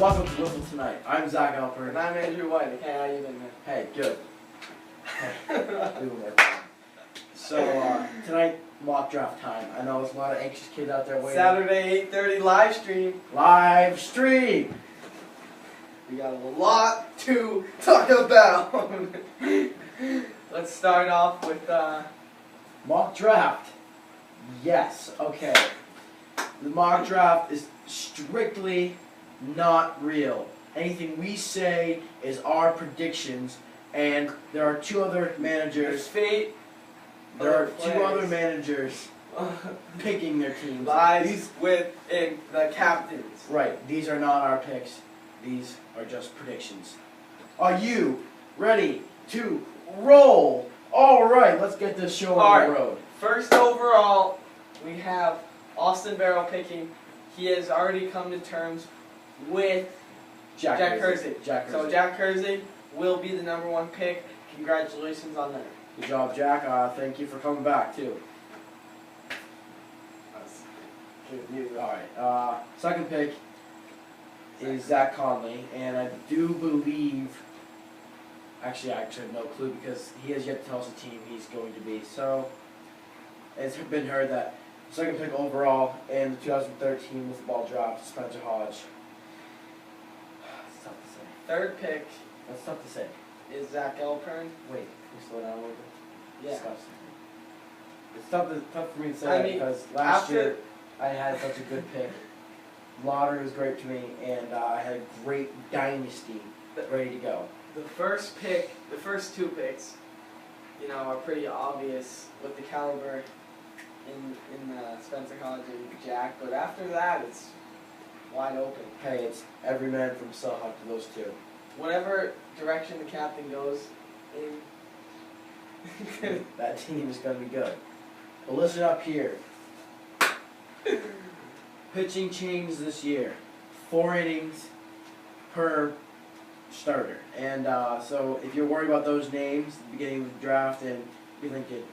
Welcome to Wiffle tonight. I'm Zach Alper. And I'm Andrew White. Hey, how you been, man? Hey, good. So tonight, mock draft time. I know there's a lot of anxious kids out there waiting. Saturday, 8:30 live stream. Live stream. We got a lot to talk about. Let's start off with Mock draft. Yes. Okay. The mock draft is strictly not real. Anything we say is our predictions, and there are two other managers. fate. There are two other managers picking their teams. Lies within the captains. Right. These are not our picks. These are just predictions. Are you ready to roll? All right. Let's get this show on the road. First overall, we have Austin Barrow picking. He has already come to terms with Jack Kersey. So Jack Kersey will be the #1 pick. Congratulations on that. Good job, Jack. Thank you for coming back too. That's good news. All right. Second pick is Zach Conley, and I do believe. Actually, I have no clue because he has yet to tell us the team he's going to be. So it's been heard that second pick overall in the 2013 with the ball dropped, Spencer Hodge. That's tough to say. Third pick That's tough to say. is Zach Alpern. Wait, can we slow down a little bit? Yeah. Discuss. It's tough for me to say I that mean, because last year I had such a good pick. Lottery was great to me, and I had a great dynasty ready to go. The first two picks, are pretty obvious with the caliber in Spencer Hodge and Jack. But after that, it's wide open. Hey, it's every man from Selhawk to those two. Whatever direction the captain goes in. That team is going to be good. But listen up here. Pitching change this year. 4 innings per starter. And so if you're worried about those names at the beginning of the draft and you're thinking,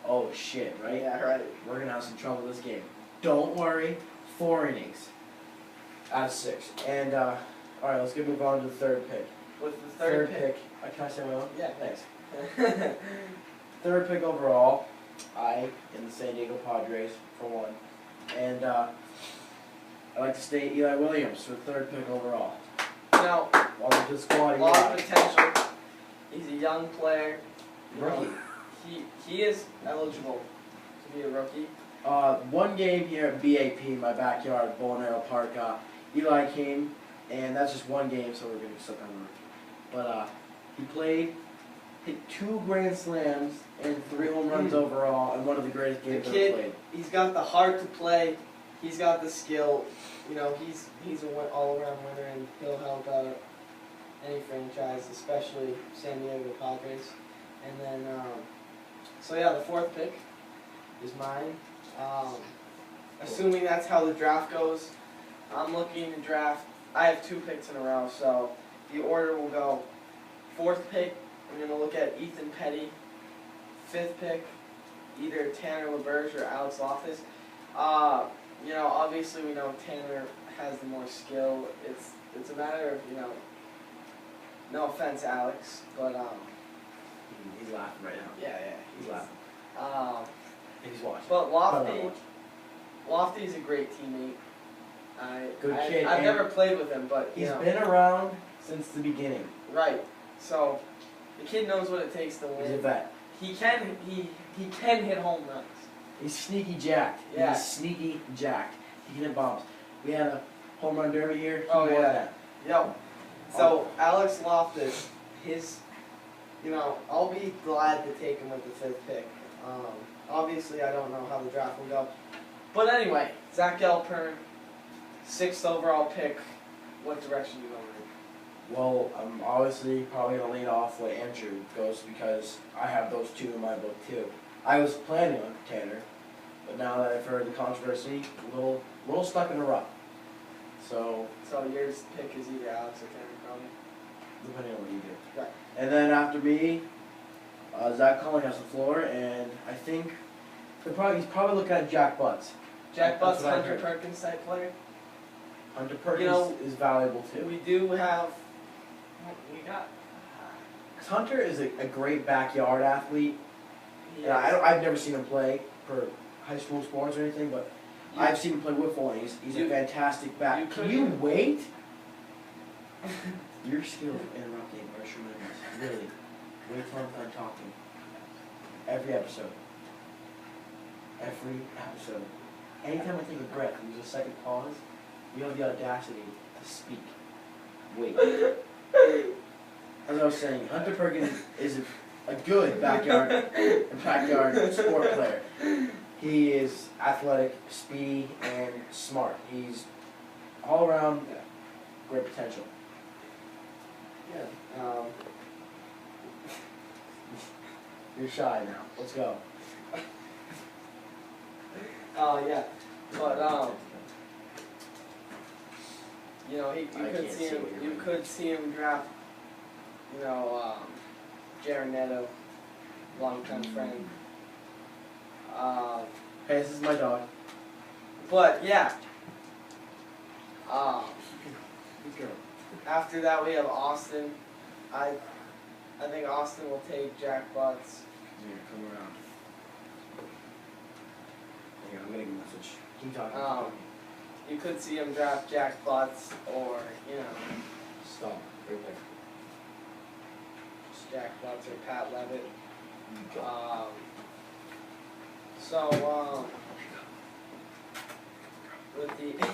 oh shit, right? Yeah, right. We're going to have some trouble this game. Don't worry. 4 innings out of 6. And, alright, let's move on to the third pick. With the third pick. Can I say my own? Yeah, Thanks. Third pick overall, I am the San Diego Padres, for one. And I like to state Eli Williams for the third pick overall. Now, Welcome to the squad. a lot of potential. He's a young player. Rookie. He is eligible to be a rookie. One game here at BAP, my backyard, Bow Arrow Park. Eli came, and that's just one game, so we're going to suck on the rookie. But he played, hit 2 grand slams and 3 home runs overall, and one of the greatest games ever played. He's got the heart to play. He's got the skill. He's an all-around winner, and he'll help out any franchise, especially San Diego Padres. And then, the fourth pick is mine. Assuming that's how the draft goes, I'm looking to draft. I have 2 picks in a row, so the order will go: 4th pick, I'm going to look at Ethan Petty. 5th pick, either Tanner LaBerge or Alex Loftus. Obviously we know Tanner has the more skill. It's a matter of, no offense, Alex, but He's laughing right now. yeah, He's laughing. He's watching. But Lofty's a great teammate. Good kid. I've never played with him, but He's been around since the beginning. right. So the kid knows what it takes to win. He's a vet. He can hit home runs. He's sneaky jacked. Yeah. He's sneaky jacked. He can hit bombs. We had a home run derby here. He Oh, won yeah. that. Yep. So Alex Loftus, I'll be glad to take him with the 5th pick. Obviously, I don't know how the draft will go, but anyway, Zach Alpern, 6th overall pick. What direction you going in? Well, I'm obviously probably going to lead off what Andrew goes because I have those two in my book too. I was planning on Tanner, but now that I've heard the controversy, a little stuck in a rut. So your pick is either Alex or Tanner, probably. depending on what you do. Right. And then after me, Zach Conley has the floor, and I think he's probably looking at Jack Butts. Jack That's Butts, what I Hunter heard. Perkins type player. Hunter Perkins You know, is valuable too. We do have. We got. 'Cause Hunter is a great backyard athlete. He Yeah, is- I've never seen him play for high school sports or anything, but you- I've seen him play Wiffle, and he's a you- fantastic back. you Can could- you wait? Your skills of interrupting are tremendous. Really. Wait till I'm done talking. Every episode. Every episode. Anytime I take a breath, there's a second pause, you have the audacity to speak. Wait. As I was saying, Hunter Perkins is a good backyard sport player. He is athletic, speedy, and smart. He's all around great potential. Yeah. You're shy now. Let's go. Oh yeah, but you know, you I could can't see see him. what you're You doing. could see him draft. You know, Jared Neto, longtime friend. Hey, this is my dog. But yeah. Good girl. After that we have Austin. I think Austin will take Jack Butts. Here, come around. Here, I'm getting a message. Keep talking. You could see him draft Jack Butts or, you know, Stop. Right there. just Jack Butts or Pat Levitt. Go. With the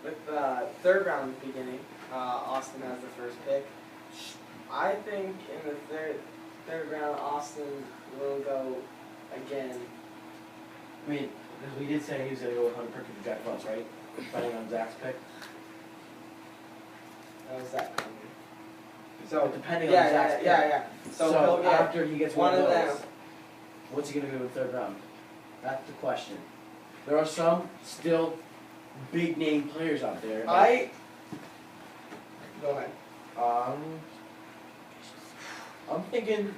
with the third round beginning, Austin has the first pick. I think in the third round, Austin will go again. I mean, because we did say he was going to go with Hunter Perkins and Jack Butts, right? Depending on Zach's pick. How was that coming? So depending on Yeah, Zach's yeah, pick. yeah, yeah. So he'll get after he gets one one of of them. those, what's he going to do in the third round? That's the question. There are some still big name players out there. Go ahead. I'm thinking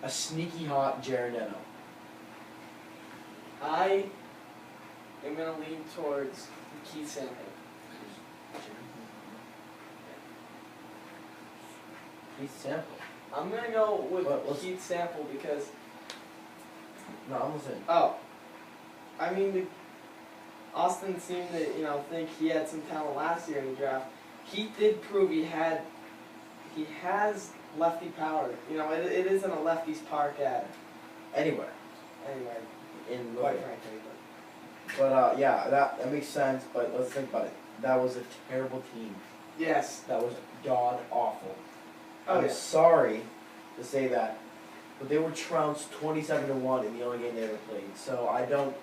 a sneaky hot Jared Neto. I am gonna lean towards Keith Sample. Keith Sample. I'm gonna go with Let's- Keith Sample because No, I'm listening. I mean, Austin seemed to, think he had some talent last year in the draft. Keith did prove he has lefty power. It isn't a lefty's park at Anywhere. anyway, In quite Louisville. frankly. But yeah, that makes sense. But let's think about it. That was a terrible team. Yes. That was god awful. Oh I'm yeah. sorry to say that, but they were trounced 27-1 in the only game they ever played. So I don't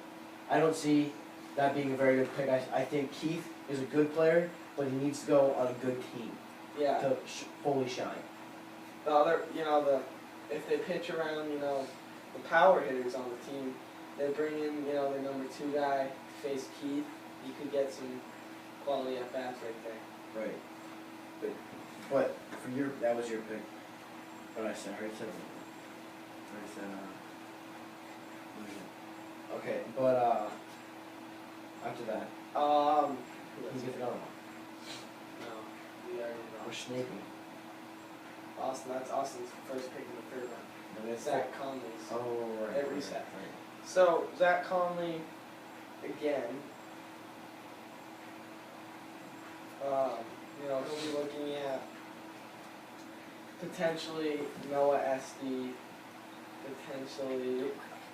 see that being a very good pick. I think Keith is a good player, but he needs to go on a good team Yeah. to fully shine. The other, if they pitch around, the power hitters on the team, they bring in, their number 2 guy, face Keith. You could get some quality at bats right there. Right. But for that was your pick. What I said, I already said. Okay, but after that, who gets another one? No, we already know. We're snaking. That's Austin's first pick in the third round. And it's Zach Conley's. Oh, right. Every right, set. right. So, Zach Conley, again, he'll be looking at potentially Noah SD, potentially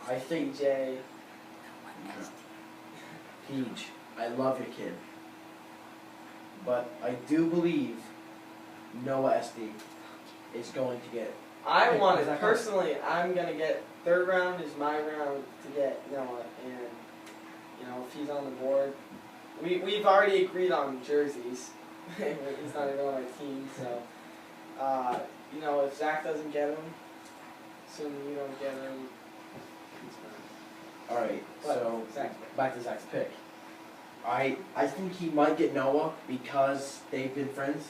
I think J. Peach, I love your kid. But I do believe Noah SD is going to get. I Pick want it Zach personally. I'm gonna get third round is my round to get Noah, and if he's on the board, we've already agreed on jerseys. He's not even on our team, so you know, if Zach doesn't get him, assuming you don't get him, he's fine. Alright, But so Zach's pick. back to Zach's pick. I think he might get Noah because they've been friends.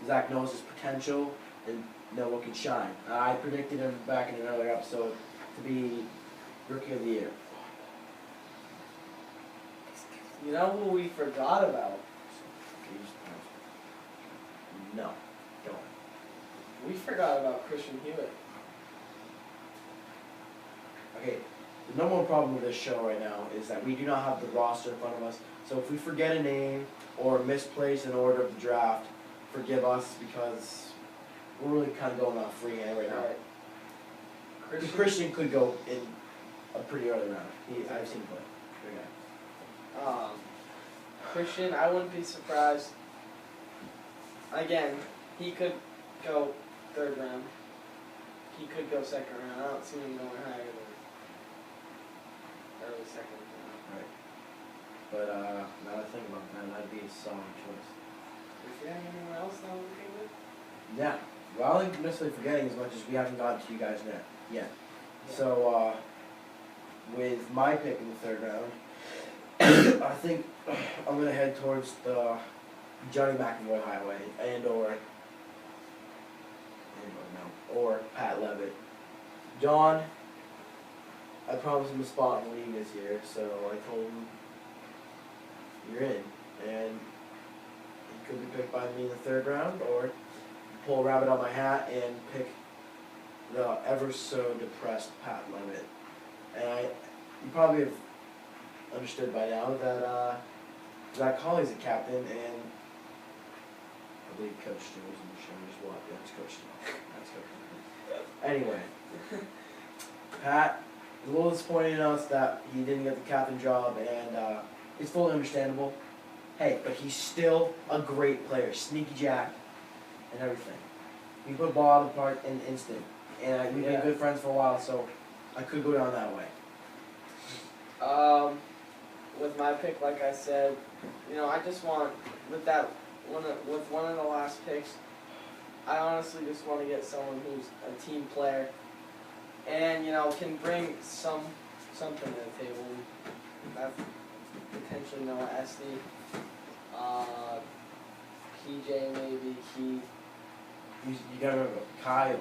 Zach knows his potential and Noah can shine. I predicted him back in another episode to be Rookie of the Year. You know who we forgot about? No, don't. We forgot about Christian Hewitt. Okay, the number one problem with this show right now is that we do not have the roster in front of us. So if we forget a name or misplace an order of the draft, forgive us because we're really kind of going off freehand right now. Right. Christian could go in a pretty early round. I've seen him play. Good guy. Christian, I wouldn't be surprised. Again, he could go 3rd round. He could go 2nd round. I don't see him going higher than early 2nd round. Right. But now that I think about that, that'd be a solid choice. Is there anyone else that I'm looking with? Yeah. Well, I don't think necessarily forgetting as much as we haven't gotten to you guys yet. Yeah. So, with my pick in the 3rd round, I think I'm gonna head towards the Johnny McAvoy highway or Pat Levitt. John, I promised him a spot in the league this year, so I told him you're in, and he could be picked by me in the 3rd round, or pull a rabbit out of my hat and pick the ever so depressed Pat Levitt. And you probably have understood by now that Zach Colley's a captain, and I believe Coach Stu was in the show as well. Yeah, it's Coach Stu. That's Coach Stu. Anyway, Pat is a little disappointed in us that he didn't get the captain job, and it's fully understandable. Hey, but he's still a great player, sneaky jack, and everything. We put ball out of the park in an instant, and we've been good friends for a while, so I could go down that way. With my pick, like I said, you know, I just want with one of the last picks, I honestly just want to get someone who's a team player, and you know can bring something to the table. That's potentially Noah Esty, PJ maybe Keith. You gotta remember Kyle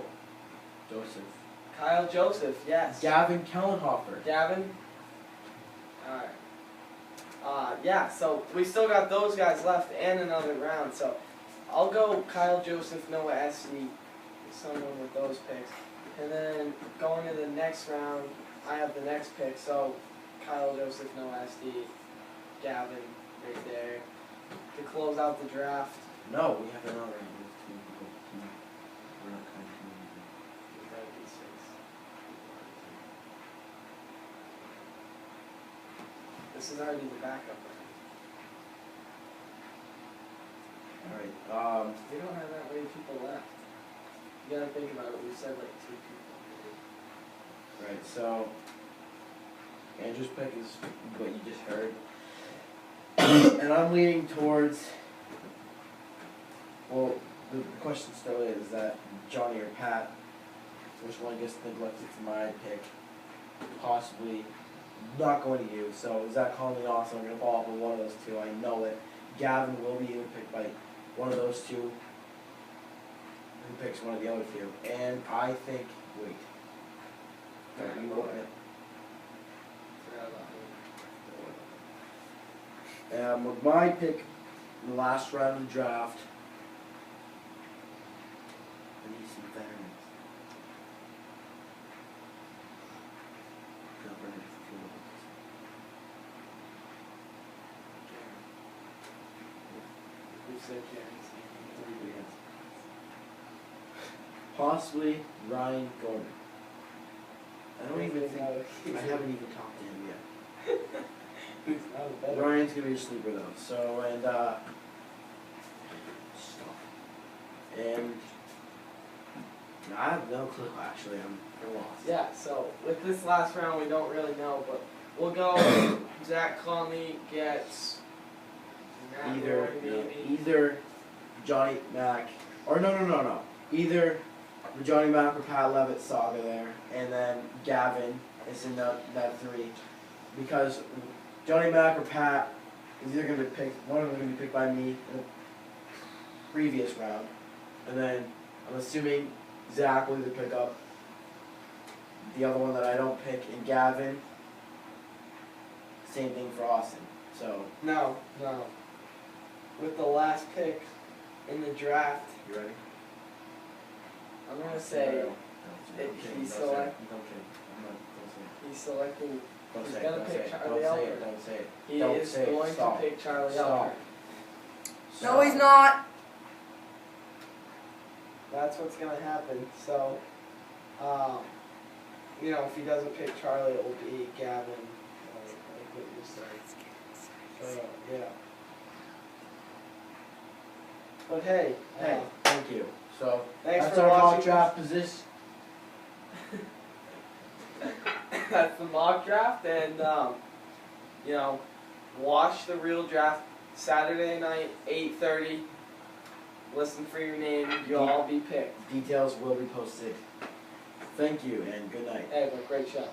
Joseph. Kyle Joseph, yes. Gavin Kellenhofer. Gavin. Alright. Yeah, so we still got those guys left and another round, so I'll go Kyle Joseph, Noah Esty, someone with those picks. And then going to the next round, I have the next pick, so Kyle Joseph, Noah Esty, Gavin, right there. To close out the draft. No, we have another round. We're not That'd be 6. This is already the backup round. Alright, We don't have that many people left. You gotta think about it, we said like 2 people. right, so Andrew's pick is what you just heard. And I'm leaning towards, well, the question still is that Johnny or Pat, which one gets neglected for my pick, possibly not going to you. So Zach Conley also, I'm going to follow up with one of those two, I know it. Gavin will be either picked by one of those two, who picks one of the other two. And I think, wait. Alright, You go open ahead. it. Forgot about him. With my pick in the last round of the draft, I need some veterans. We said Jerry. Possibly Ryan Gordon. I don't even think, I He's haven't even talked to him yet. not a better. Ryan's gonna be a sleeper though, so, and, stop. And, I have no clue actually, I'm lost. Yeah, so with this last round we don't really know, but we'll go Zach Conley gets either Johnny Mac or no. Either the Johnny Mac or Pat Levitt saga there, and then Gavin is in that three, because Johnny Mac or Pat is either going to be picked. One of them going to be picked by me in the previous round, and then I'm assuming Zach will either pick up the other one that I don't pick, and Gavin. Same thing for Austin. So No. With the last pick in the draft, you ready? I'm gonna say he's selecting. He's gonna pick Charlie Elker. Don't say it. He is going to pick Charlie Elker. No, he's not. That's what's gonna happen. So, if he doesn't pick Charlie, it will be Gavin. Like what you said. So, yeah. But hey, thank you. So thanks that's for our mock watching. draft position. That's the mock draft, and watch the real draft Saturday night, 8:30. Listen for your name. You'll all be picked. Details will be posted. Thank you and good night. Hey, but great show.